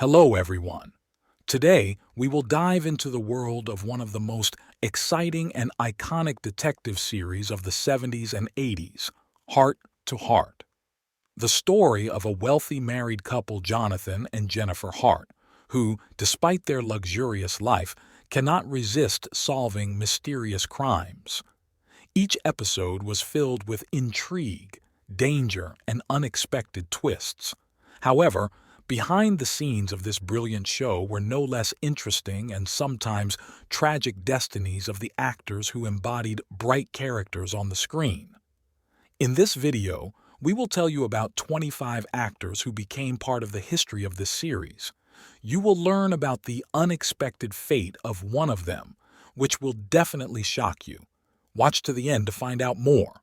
Hello, everyone. Today, we will dive into the world of one of the most exciting and iconic detective series of the 70s and 80s, Hart to Hart. The story of a wealthy married couple, Jonathan and Jennifer Hart, who, despite their luxurious life, cannot resist solving mysterious crimes. Each episode was filled with intrigue, danger, and unexpected twists. However, behind the scenes of this brilliant show were no less interesting and sometimes tragic destinies of the actors who embodied bright characters on the screen. In this video, we will tell you about 25 actors who became part of the history of this series. You will learn about the unexpected fate of one of them, which will definitely shock you. Watch to the end to find out more.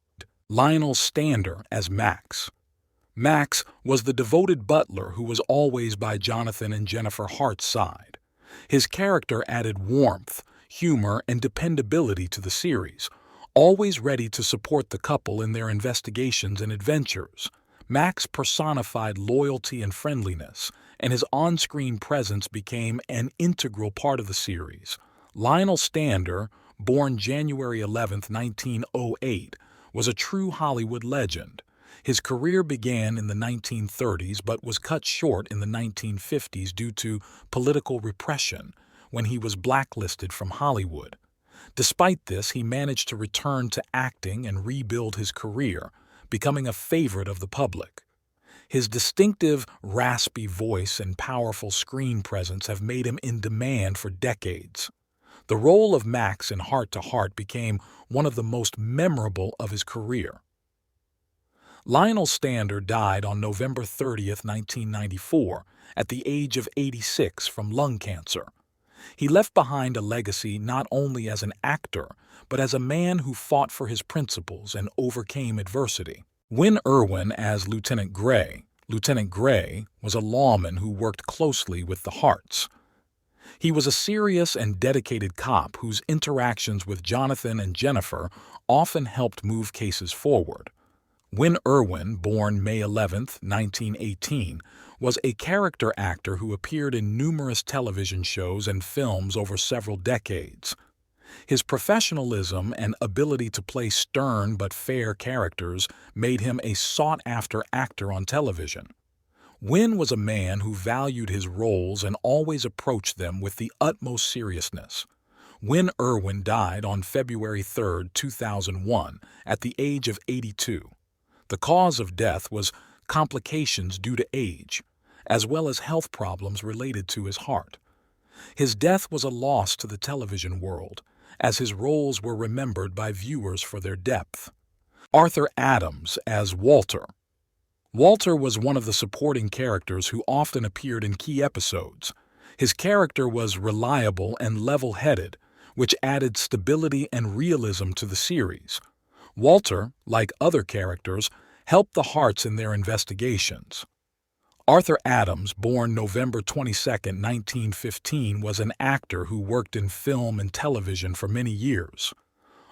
Lionel Stander as Max. Max was the devoted butler who was always by Jonathan and Jennifer Hart's side. His character added warmth, humor, and dependability to the series, always ready to support the couple in their investigations and adventures. Max personified loyalty and friendliness, and his on-screen presence became an integral part of the series. Lionel Stander, born January 11, 1908, was a true Hollywood legend. His career began in the 1930s but was cut short in the 1950s due to political repression, when he was blacklisted from Hollywood. Despite this, he managed to return to acting and rebuild his career, becoming a favorite of the public. His distinctive, raspy voice and powerful screen presence have made him in demand for decades. The role of Max in Hart to Hart became one of the most memorable of his career. Lionel Stander died on November 30, 1994, at the age of 86 from lung cancer. He left behind a legacy not only as an actor, but as a man who fought for his principles and overcame adversity. Win Irwin as Lieutenant Gray. Lieutenant Gray was a lawman who worked closely with the Harts. He was a serious and dedicated cop whose interactions with Jonathan and Jennifer often helped move cases forward. Win Irwin, born May 11, 1918, was a character actor who appeared in numerous television shows and films over several decades. His professionalism and ability to play stern but fair characters made him a sought-after actor on television. Win was a man who valued his roles and always approached them with the utmost seriousness. Win Irwin died on February 3, 2001, at the age of 82. The cause of death was complications due to age, as well as health problems related to his heart. His death was a loss to the television world, as his roles were remembered by viewers for their depth. Arthur Adams as Walter. Walter was one of the supporting characters who often appeared in key episodes. His character was reliable and level-headed, which added stability and realism to the series. Walter, like other characters, helped the Harts in their investigations. Arthur Adams, born November 22, 1915, was an actor who worked in film and television for many years.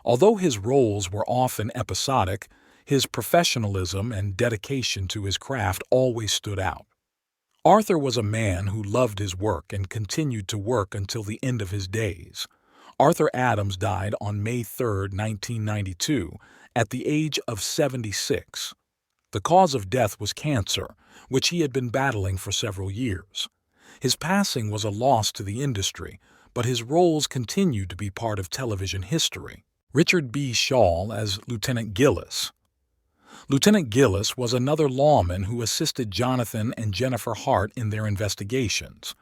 Although his roles were often episodic, his professionalism and dedication to his craft always stood out. Arthur was a man who loved his work and continued to work until the end of his days. Arthur Adams died on May 3, 1992, at the age of 76. The cause of death was cancer, which he had been battling for several years. His passing was a loss to the industry, but his roles continued to be part of television history. Richard B. Shaw as Lieutenant Gillis. Lieutenant Gillis was another lawman who assisted Jonathan and Jennifer Hart in their investigations.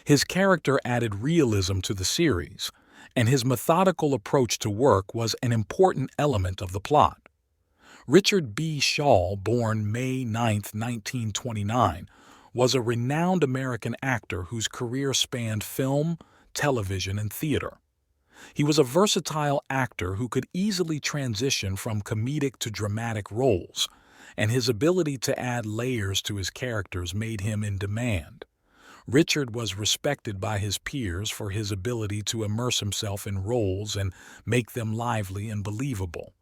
His character added realism to the series, and his methodical approach to work was an important element of the plot. Richard B. Shaw, born May 9, 1929, was a renowned American actor whose career spanned film, television, and theater. He was a versatile actor who could easily transition from comedic to dramatic roles, and his ability to add layers to his characters made him in demand. Richard was respected by his peers for his ability to immerse himself in roles and make them lively and believable.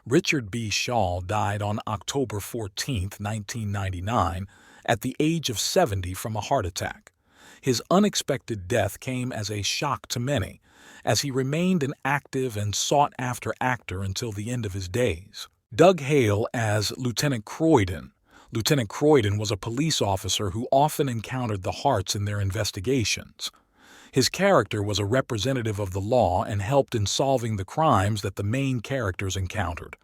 Richard B. Shaw died on October 14, 1999, at the age of 70 from a heart attack. His unexpected death came as a shock to many, as he remained an active and sought-after actor until the end of his days. Doug Hale as Lieutenant Croydon. Lieutenant Croydon was a police officer who often encountered the Harts in their investigations. His character was a representative of the law and helped in solving the crimes that the main characters encountered.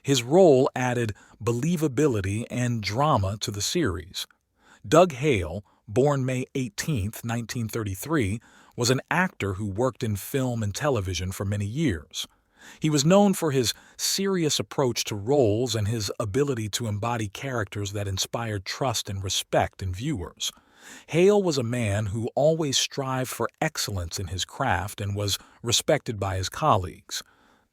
His role added believability and drama to the series. Doug Hale, born May 18, 1933, was an actor who worked in film and television for many years. He was known for his serious approach to roles and his ability to embody characters that inspired trust and respect in viewers. Hale was a man who always strived for excellence in his craft and was respected by his colleagues.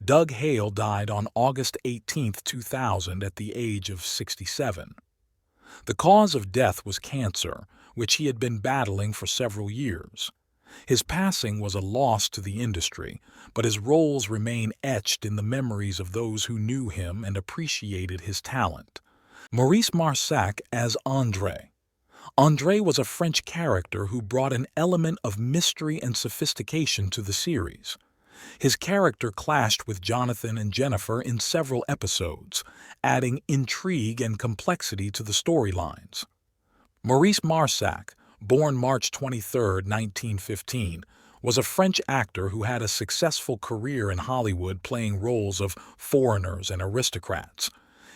Doug Hale died on August 18, 2000, at the age of 67. The cause of death was cancer, which he had been battling for several years. His passing was a loss to the industry, but his roles remain etched in the memories of those who knew him and appreciated his talent. Maurice Marsac as André. André was a French character who brought an element of mystery and sophistication to the series. His character clashed with Jonathan and Jennifer in several episodes, adding intrigue and complexity to the storylines. Maurice Marsac, born March 23, 1915, was a French actor who had a successful career in Hollywood playing roles of foreigners and aristocrats.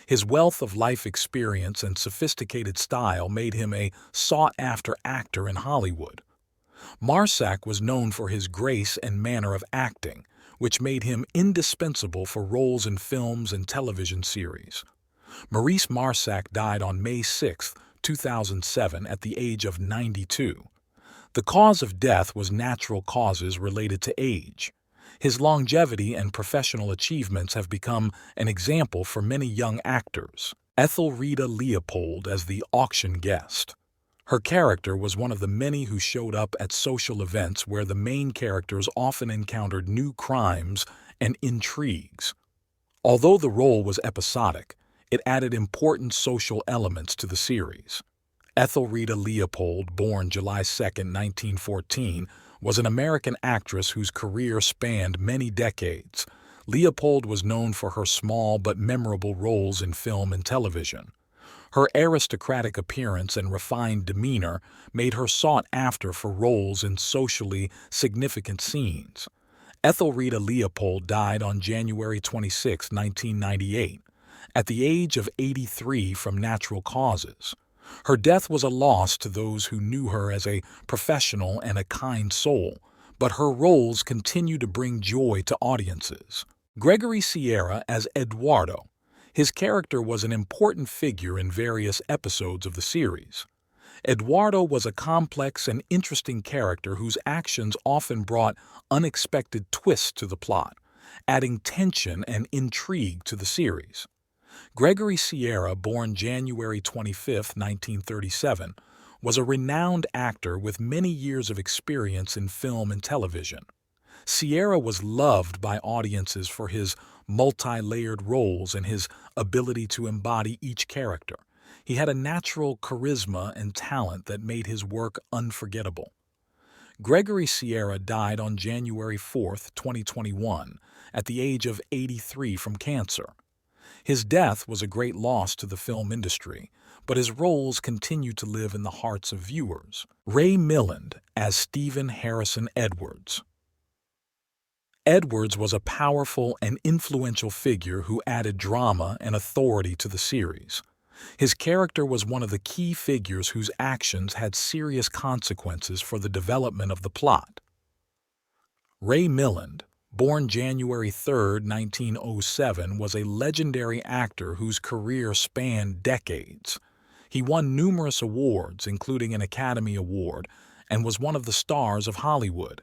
His wealth of life experience and sophisticated style made him a sought-after actor in Hollywood. Marsac was known for his grace and manner of acting, which made him indispensable for roles in films and television series. Maurice Marsac died on May 6, 2007, at the age of 92. The cause of death was natural causes related to age. His longevity and professional achievements have become an example for many young actors. Ethelreda Leopold as the auction guest. Her character was one of the many who showed up at social events where the main characters often encountered new crimes and intrigues. Although the role was episodic, it added important social elements to the series. Ethelreda Leopold, born July 2, 1914, was an American actress whose career spanned many decades. Leopold was known for her small but memorable roles in film and television. Her aristocratic appearance and refined demeanor made her sought after for roles in socially significant scenes. Ethelreda Leopold died on January 26, 1998, at the age of 83 from natural causes. Her death was a loss to those who knew her as a professional and a kind soul, but her roles continue to bring joy to audiences. Gregory Sierra as Eduardo. His character was an important figure in various episodes of the series. Eduardo was a complex and interesting character whose actions often brought unexpected twists to the plot, adding tension and intrigue to the series. Gregory Sierra, born January 25, 1937, was a renowned actor with many years of experience in film and television. Sierra was loved by audiences for his multi-layered roles and his ability to embody each character. He had a natural charisma and talent that made his work unforgettable. Gregory Sierra died on January 4, 2021, at the age of 83 from cancer. His death was a great loss to the film industry, but his roles continue to live in the hearts of viewers. Ray Milland as Stephen Harrison Edwards. Edwards was a powerful and influential figure who added drama and authority to the series. His character was one of the key figures whose actions had serious consequences for the development of the plot. Ray Milland, born January 3, 1907, was a legendary actor whose career spanned decades. He won numerous awards, including an Academy Award, and was one of the stars of Hollywood.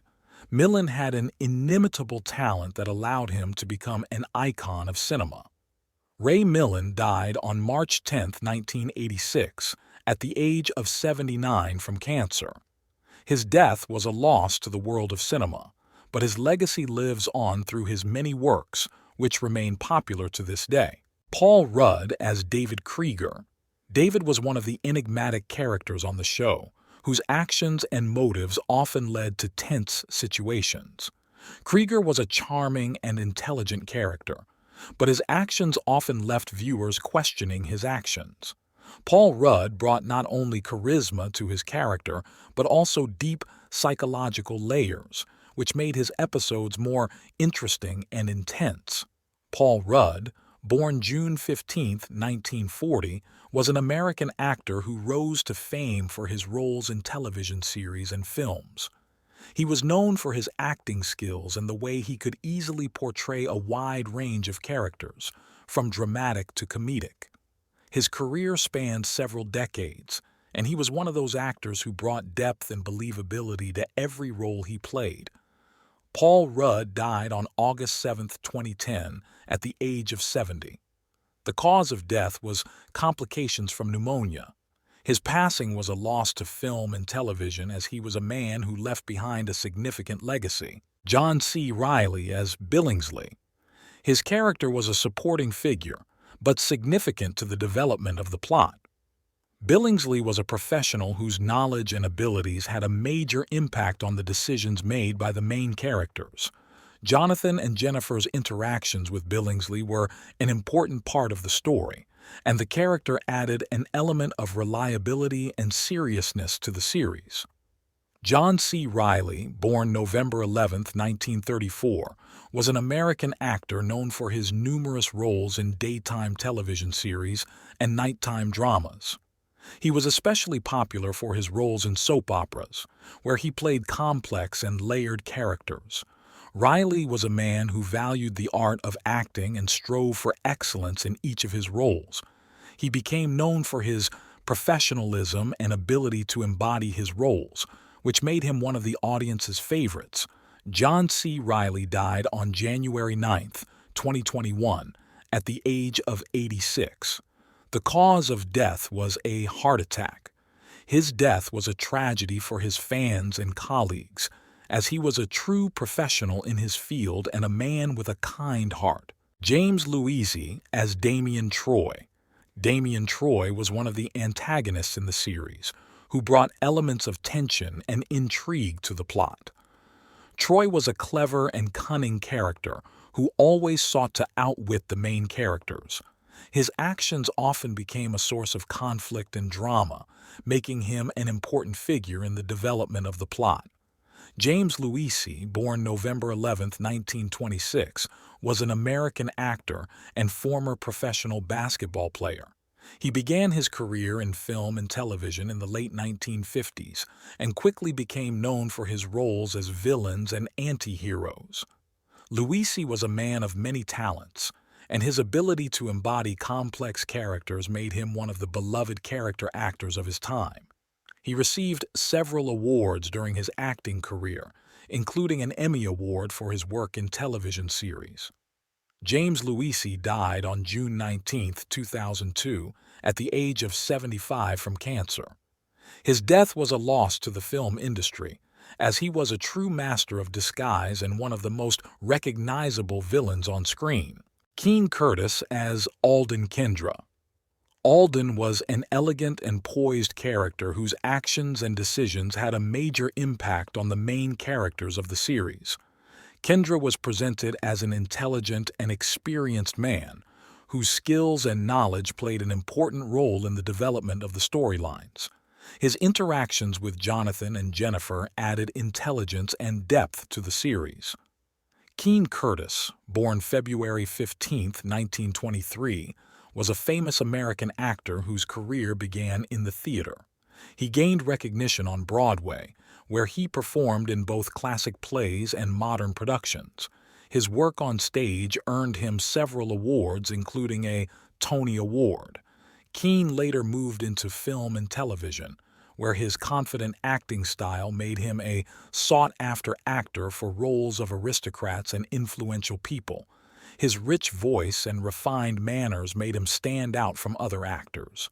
Milland had an inimitable talent that allowed him to become an icon of cinema. Ray Milland died on March 10, 1986, at the age of 79 from cancer. His death was a loss to the world of cinema, but his legacy lives on through his many works, which remain popular to this day. Paul Rudd as David Krieger. David was one of the enigmatic characters on the show, whose actions and motives often led to tense situations. Krieger was a charming and intelligent character, but his actions often left viewers questioning his actions. Paul Rudd brought not only charisma to his character, but also deep psychological layers, which made his episodes more interesting and intense. Paul Rudd, born June 15, 1940, was an American actor who rose to fame for his roles in television series and films. He was known for his acting skills and the way he could easily portray a wide range of characters, from dramatic to comedic. His career spanned several decades, and he was one of those actors who brought depth and believability to every role he played. Paul Rudd died on August 7, 2010, at the age of 70. The cause of death was complications from pneumonia. His passing was a loss to film and television, as he was a man who left behind a significant legacy. John C. Reilly as Billingsley. His character was a supporting figure, but significant to the development of the plot. Billingsley was a professional whose knowledge and abilities had a major impact on the decisions made by the main characters. Jonathan and Jennifer's interactions with Billingsley were an important part of the story, and the character added an element of reliability and seriousness to the series. John C. Reilly, born November 11, 1934, was an American actor known for his numerous roles in daytime television series and nighttime dramas. He was especially popular for his roles in soap operas, where he played complex and layered characters. Reilly was a man who valued the art of acting and strove for excellence in each of his roles. He became known for his professionalism and ability to embody his roles, which made him one of the audience's favorites. John C. Reilly died on January 9, 2021, at the age of 86. The cause of death was a heart attack. His death was a tragedy for his fans and colleagues, as he was a true professional in his field and a man with a kind heart. James Luisi as Damian Troy. Damian Troy was one of the antagonists in the series, who brought elements of tension and intrigue to the plot. Troy was a clever and cunning character who always sought to outwit the main characters. His actions often became a source of conflict and drama, making him an important figure in the development of the plot. James Luisi, born November 11, 1926, was an American actor and former professional basketball player. He began his career in film and television in the late 1950s and quickly became known for his roles as villains and anti-heroes. Luisi was a man of many talents, and his ability to embody complex characters made him one of the beloved character actors of his time. He received several awards during his acting career, including an Emmy Award for his work in television series. James Luisi died on June 19, 2002, at the age of 75 from cancer. His death was a loss to the film industry, as he was a true master of disguise and one of the most recognizable villains on screen. Keene Curtis as Alden Kendra. Alden was an elegant and poised character whose actions and decisions had a major impact on the main characters of the series. Kendra was presented as an intelligent and experienced man, whose skills and knowledge played an important role in the development of the storylines. His interactions with Jonathan and Jennifer added intelligence and depth to the series. Keene Curtis, born February 15, 1923, was a famous American actor whose career began in the theater. He gained recognition on Broadway, where he performed in both classic plays and modern productions. His work on stage earned him several awards, including a Tony Award. Keene later moved into film and television, where his confident acting style made him a sought-after actor for roles of aristocrats and influential people. His rich voice and refined manners made him stand out from other actors.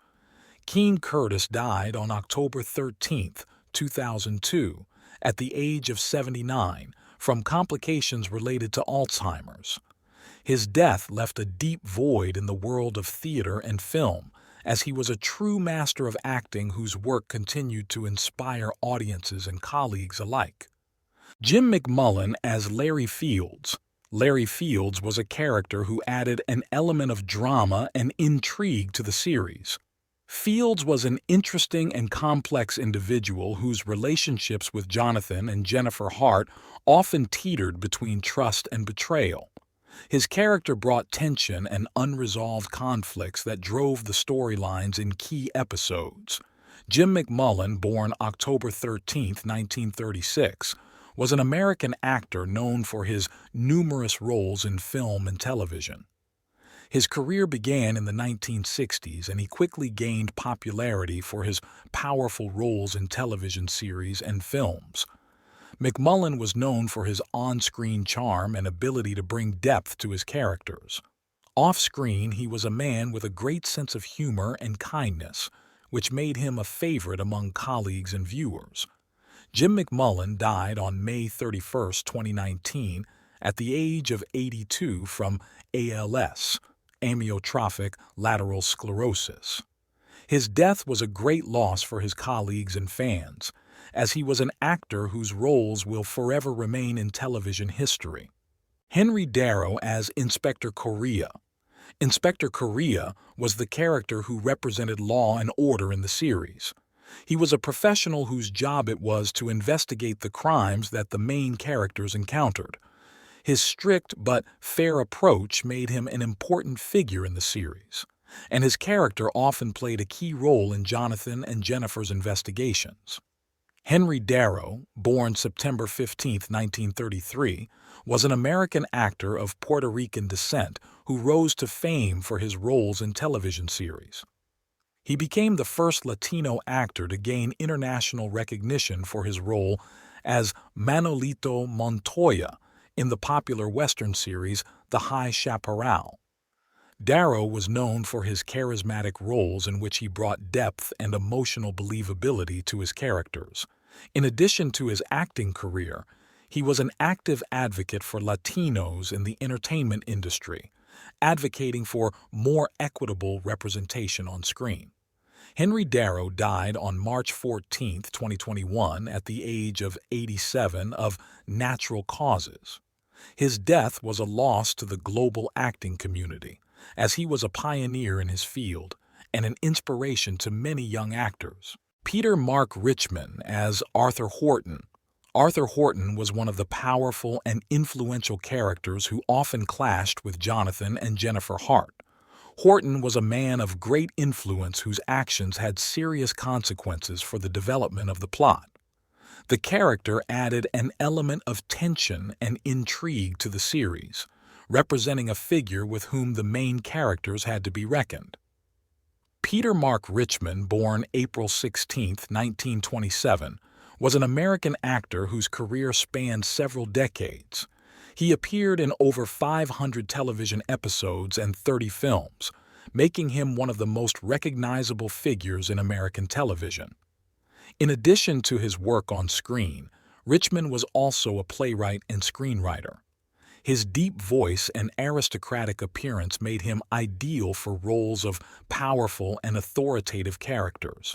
Keene Curtis died on October 13, 2002, at the age of 79, from complications related to Alzheimer's. His death left a deep void in the world of theater and film, as he was a true master of acting whose work continued to inspire audiences and colleagues alike. Jim McMullen as Larry Fields. Larry Fields was a character who added an element of drama and intrigue to the series. Fields was an interesting and complex individual whose relationships with Jonathan and Jennifer Hart often teetered between trust and betrayal. His character brought tension and unresolved conflicts that drove the storylines in key episodes. Jim McMullen, born October 13, 1936, was an American actor known for his numerous roles in film and television. His career began in the 1960s, and he quickly gained popularity for his powerful roles in television series and films. McMullen was known for his on-screen charm and ability to bring depth to his characters. Off-screen, he was a man with a great sense of humor and kindness, which made him a favorite among colleagues and viewers. Jim McMullen died on May 31, 2019, at the age of 82 from ALS, amyotrophic lateral sclerosis. His death was a great loss for his colleagues and fans, as he was an actor whose roles will forever remain in television history. Henry Darrow as Inspector Correa. Inspector Correa was the character who represented law and order in the series. He was a professional whose job it was to investigate the crimes that the main characters encountered. His strict but fair approach made him an important figure in the series, and his character often played a key role in Jonathan and Jennifer's investigations. Henry Darrow, born September 15, 1933, was an American actor of Puerto Rican descent who rose to fame for his roles in television series. He became the first Latino actor to gain international recognition for his role as Manolito Montoya in the popular Western series The High Chaparral. Darrow was known for his charismatic roles in which he brought depth and emotional believability to his characters. In addition to his acting career, he was an active advocate for Latinos in the entertainment industry, advocating for more equitable representation on screen. Henry Darrow died on March 14, 2021, at the age of 87 of natural causes. His death was a loss to the global acting community, as he was a pioneer in his field and an inspiration to many young actors. Peter Mark Richman as Arthur Horton. Arthur Horton was one of the powerful and influential characters who often clashed with Jonathan and Jennifer Hart. Horton was a man of great influence whose actions had serious consequences for the development of the plot. The character added an element of tension and intrigue to the series, representing a figure with whom the main characters had to be reckoned. Peter Mark Richman, born April 16, 1927, was an American actor whose career spanned several decades. He appeared in over 500 television episodes and 30 films, making him one of the most recognizable figures in American television. In addition to his work on screen, Richman was also a playwright and screenwriter. His deep voice and aristocratic appearance made him ideal for roles of powerful and authoritative characters.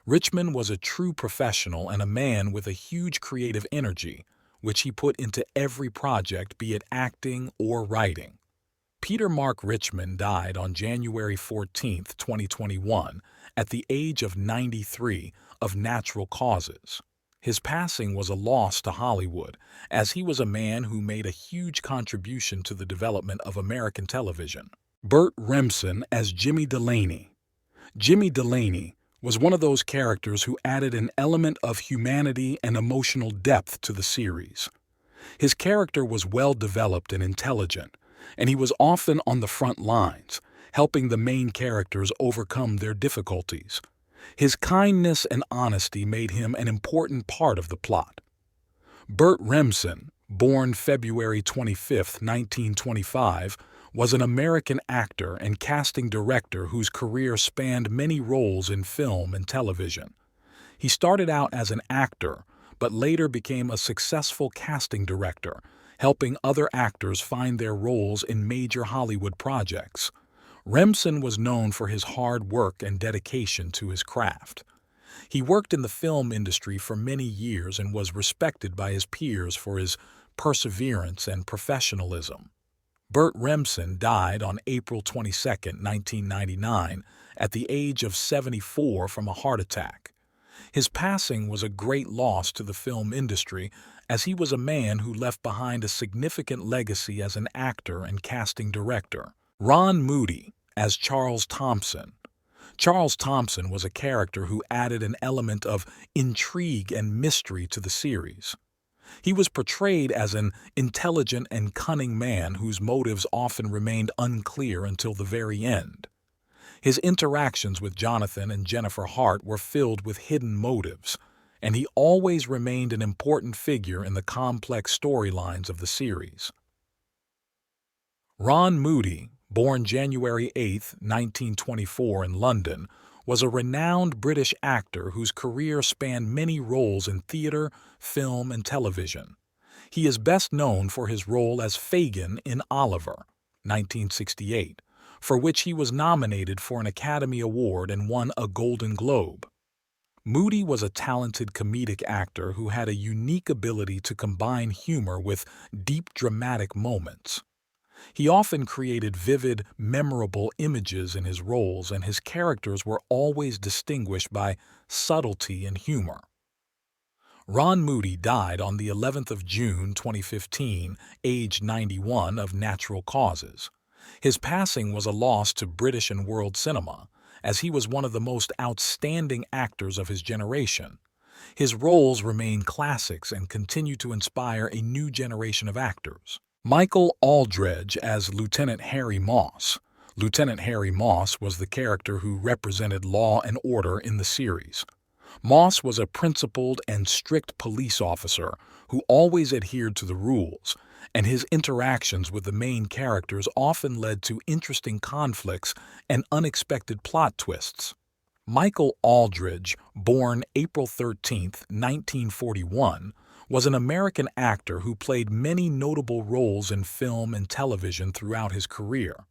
Richman was a true professional and a man with a huge creative energy, which he put into every project, be it acting or writing. Peter Mark Richman died on January 14, 2021, at the age of 93 of natural causes. His passing was a loss to Hollywood, as he was a man who made a huge contribution to the development of American television. Burt Remsen as Jimmy Delaney. Jimmy Delaney was one of those characters who added an element of humanity and emotional depth to the series. His character was well-developed and intelligent, and he was often on the front lines, helping the main characters overcome their difficulties. His kindness and honesty made him an important part of the plot. Burt Remsen, born February 25, 1925, was an American actor and casting director whose career spanned many roles in film and television. He started out as an actor, but later became a successful casting director, helping other actors find their roles in major Hollywood projects. Remsen was known for his hard work and dedication to his craft. He worked in the film industry for many years and was respected by his peers for his perseverance and professionalism. Burt Remsen died on April 22, 1999, at the age of 74 from a heart attack. His passing was a great loss to the film industry, as he was a man who left behind a significant legacy as an actor and casting director. Ron Moody as Charles Thompson. Charles Thompson was a character who added an element of intrigue and mystery to the series. He was portrayed as an intelligent and cunning man whose motives often remained unclear until the very end. His interactions with Jonathan and Jennifer Hart were filled with hidden motives, and he always remained an important figure in the complex storylines of the series. Ron Moody, born January 8, 1924 in London, was a renowned British actor whose career spanned many roles in theatre, film, and television. He is best known for his role as Fagin in Oliver, 1968, for which he was nominated for an Academy Award and won a Golden Globe. Moody was a talented comedic actor who had a unique ability to combine humor with deep dramatic moments. He often created vivid, memorable images in his roles, and his characters were always distinguished by subtlety and humor. Ron Moody died on the 11th of June 2015, aged 91, of natural causes. His passing was a loss to British and world cinema, as he was one of the most outstanding actors of his generation. His roles remain classics and continue to inspire a new generation of actors. Michael Aldridge as Lieutenant Harry Moss. Lieutenant Harry Moss was the character who represented law and order in the series. Moss was a principled and strict police officer who always adhered to the rules, and his interactions with the main characters often led to interesting conflicts and unexpected plot twists. Michael Aldridge, born April 13, 1941, was an American actor who played many notable roles in film and television throughout his career.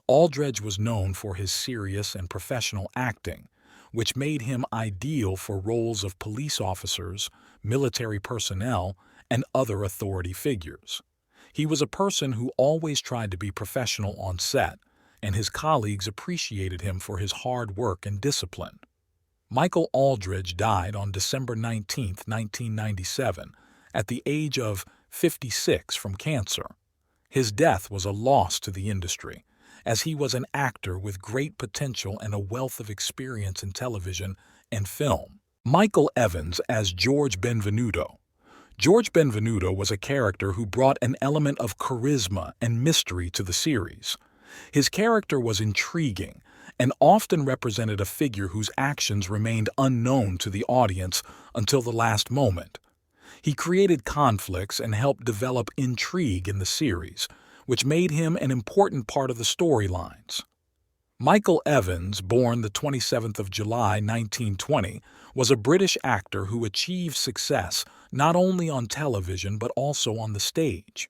Aldridge was known for his serious and professional acting, which made him ideal for roles of police officers, military personnel, and other authority figures. He was a person who always tried to be professional on set, and his colleagues appreciated him for his hard work and discipline. Michael Aldridge died on December 19, 1997, at the age of 56 from cancer. His death was a loss to the industry, as he was an actor with great potential and a wealth of experience in television and film. Michael Evans as George Benvenuto. George Benvenuto was a character who brought an element of charisma and mystery to the series. His character was intriguing and often represented a figure whose actions remained unknown to the audience until the last moment. He created conflicts and helped develop intrigue in the series, which made him an important part of the storylines. Michael Evans, born the 27th of July 1920, was a British actor who achieved success not only on television but also on the stage.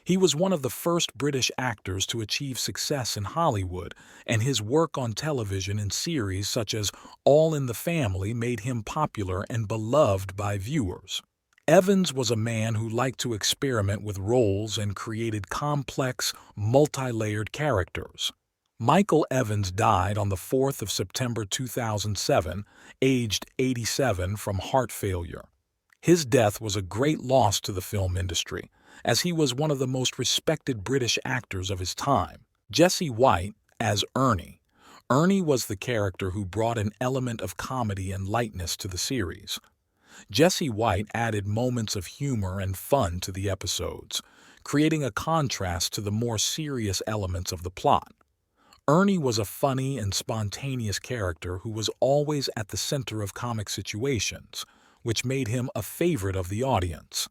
He was one of the first British actors to achieve success in Hollywood, and his work on television in series such as All in the Family made him popular and beloved by viewers. Evans was a man who liked to experiment with roles and created complex, multi-layered characters. Michael Evans died on the 4th of September 2007, aged 87 from heart failure. His death was a great loss to the film industry, as he was one of the most respected British actors of his time. Jesse White as Ernie. Ernie was the character who brought an element of comedy and lightness to the series. Jesse White added moments of humor and fun to the episodes, creating a contrast to the more serious elements of the plot. Ernie was a funny and spontaneous character who was always at the center of comic situations, which made him a favorite of the audience.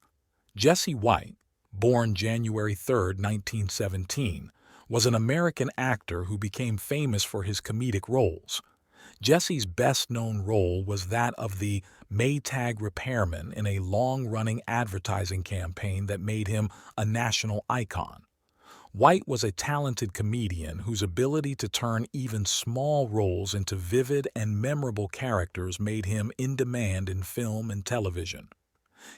Jesse White, born January 3, 1917, was an American actor who became famous for his comedic roles. Jesse's best-known role was that of the Maytag repairman in a long-running advertising campaign that made him a national icon. White was a talented comedian whose ability to turn even small roles into vivid and memorable characters made him in demand in film and television.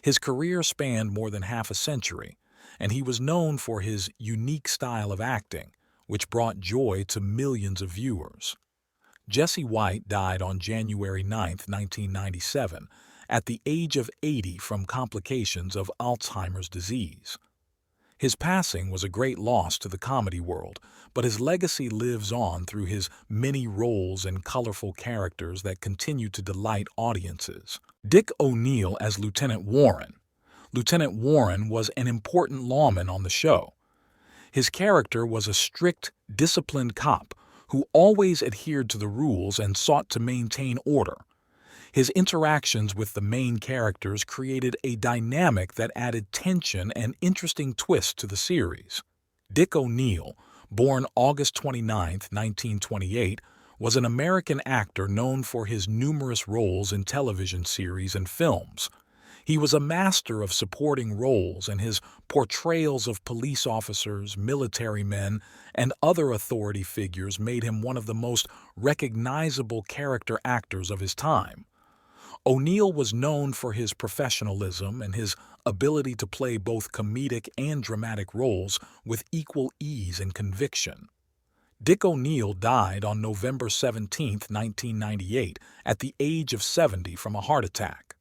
His career spanned more than half a century, and he was known for his unique style of acting, which brought joy to millions of viewers. Jesse White died on January 9, 1997, at the age of 80 from complications of Alzheimer's disease. His passing was a great loss to the comedy world, but his legacy lives on through his many roles and colorful characters that continue to delight audiences. Dick O'Neill as Lieutenant Warren. Lieutenant Warren was an important lawman on the show. His character was a strict, disciplined cop who always adhered to the rules and sought to maintain order. His interactions with the main characters created a dynamic that added tension and interesting twists to the series. Dick O'Neill, born August 29, 1928, was an American actor known for his numerous roles in television series and films. He was a master of supporting roles, and his portrayals of police officers, military men, and other authority figures made him one of the most recognizable character actors of his time. O'Neill was known for his professionalism and his ability to play both comedic and dramatic roles with equal ease and conviction. Dick O'Neill died on November 17, 1998, at the age of 70 from a heart attack.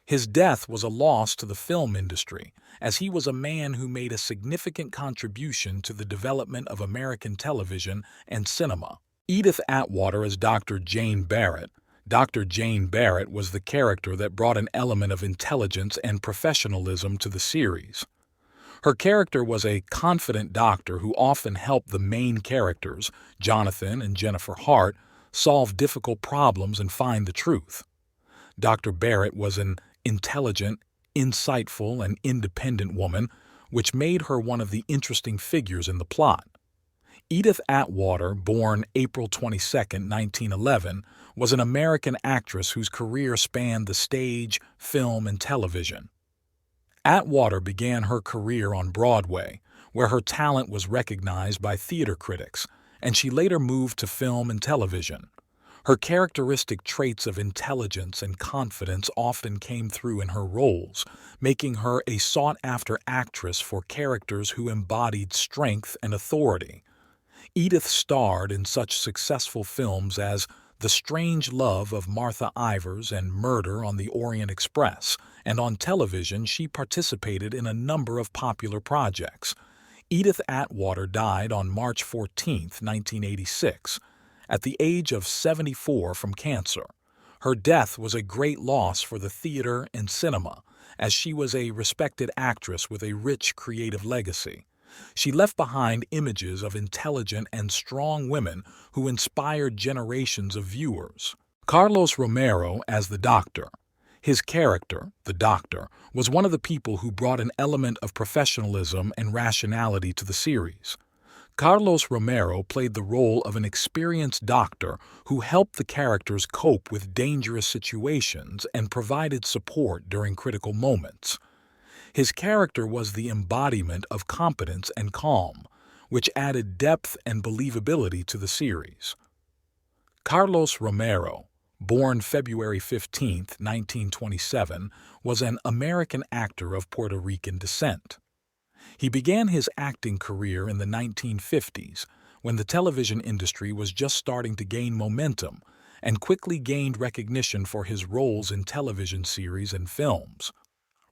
His death was a loss to the film industry, as he was a man who made a significant contribution to the development of American television and cinema. Edith Atwater as Dr. Jane Barrett. Dr. Jane Barrett was the character that brought an element of intelligence and professionalism to the series. Her character was a confident doctor who often helped the main characters, Jonathan and Jennifer Hart, solve difficult problems and find the truth. Dr. Barrett was an intelligent, insightful, and independent woman, which made her one of the interesting figures in the plot. Edith Atwater, born April 22, 1911, was an American actress whose career spanned the stage, film, and television. Atwater began her career on Broadway, where her talent was recognized by theater critics, and she later moved to film and television. Her characteristic traits of intelligence and confidence often came through in her roles, making her a sought-after actress for characters who embodied strength and authority. Edith starred in such successful films as The Strange Love of Martha Ivers and Murder on the Orient Express, and on television she participated in a number of popular projects. Edith Atwater died on March 14, 1986, at the age of 74 from cancer. Her death was a great loss for the theater and cinema, as she was a respected actress with a rich creative legacy. She left behind images of intelligent and strong women who inspired generations of viewers. Carlos Romero as the Doctor. His character, the Doctor, was one of the people who brought an element of professionalism and rationality to the series. Carlos Romero played the role of an experienced doctor who helped the characters cope with dangerous situations and provided support during critical moments. His character was the embodiment of competence and calm, which added depth and believability to the series. Carlos Romero, born February 15, 1927, was an American actor of Puerto Rican descent. He began his acting career in the 1950s, when the television industry was just starting to gain momentum, and quickly gained recognition for his roles in television series and films.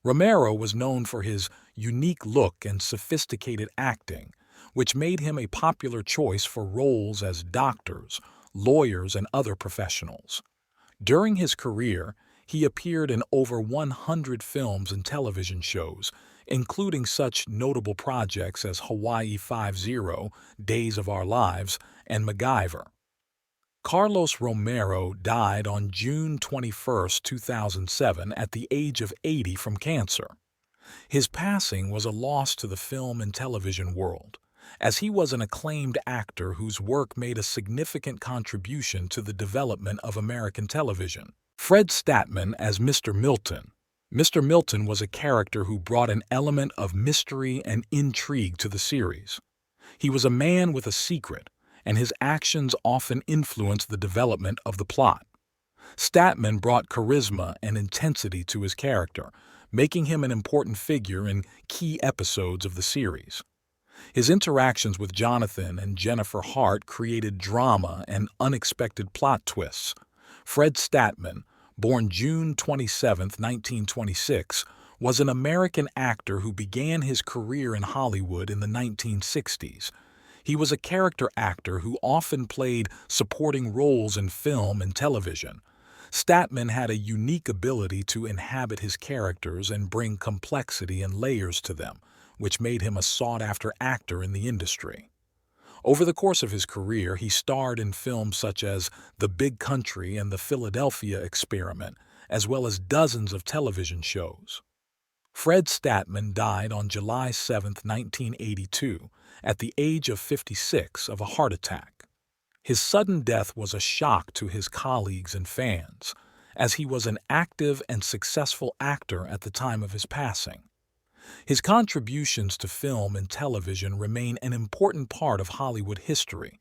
Romero was known for his unique look and sophisticated acting, which made him a popular choice for roles as doctors, lawyers, and other professionals. During his career, he appeared in over 100 films and television shows, including such notable projects as Hawaii Five-0, Days of Our Lives, and MacGyver. Carlos Romero died on June 21, 2007, at the age of 80 from cancer. His passing was a loss to the film and television world, as he was an acclaimed actor whose work made a significant contribution to the development of American television. Fred Statman as Mr. Milton. Mr. Milton was a character who brought an element of mystery and intrigue to the series. He was a man with a secret, and his actions often influenced the development of the plot. Statman brought charisma and intensity to his character, making him an important figure in key episodes of the series. His interactions with Jonathan and Jennifer Hart created drama and unexpected plot twists. Fred Statman, born June 27, 1926, was an American actor who began his career in Hollywood in the 1960s. He was a character actor who often played supporting roles in film and television. Statman had a unique ability to inhabit his characters and bring complexity and layers to them, which made him a sought-after actor in the industry. Over the course of his career, he starred in films such as The Big Country and The Philadelphia Experiment, as well as dozens of television shows. Fred Statman died on July 7, 1982, at the age of 56 of a heart attack. His sudden death was a shock to his colleagues and fans, as he was an active and successful actor at the time of his passing. His contributions to film and television remain an important part of Hollywood history,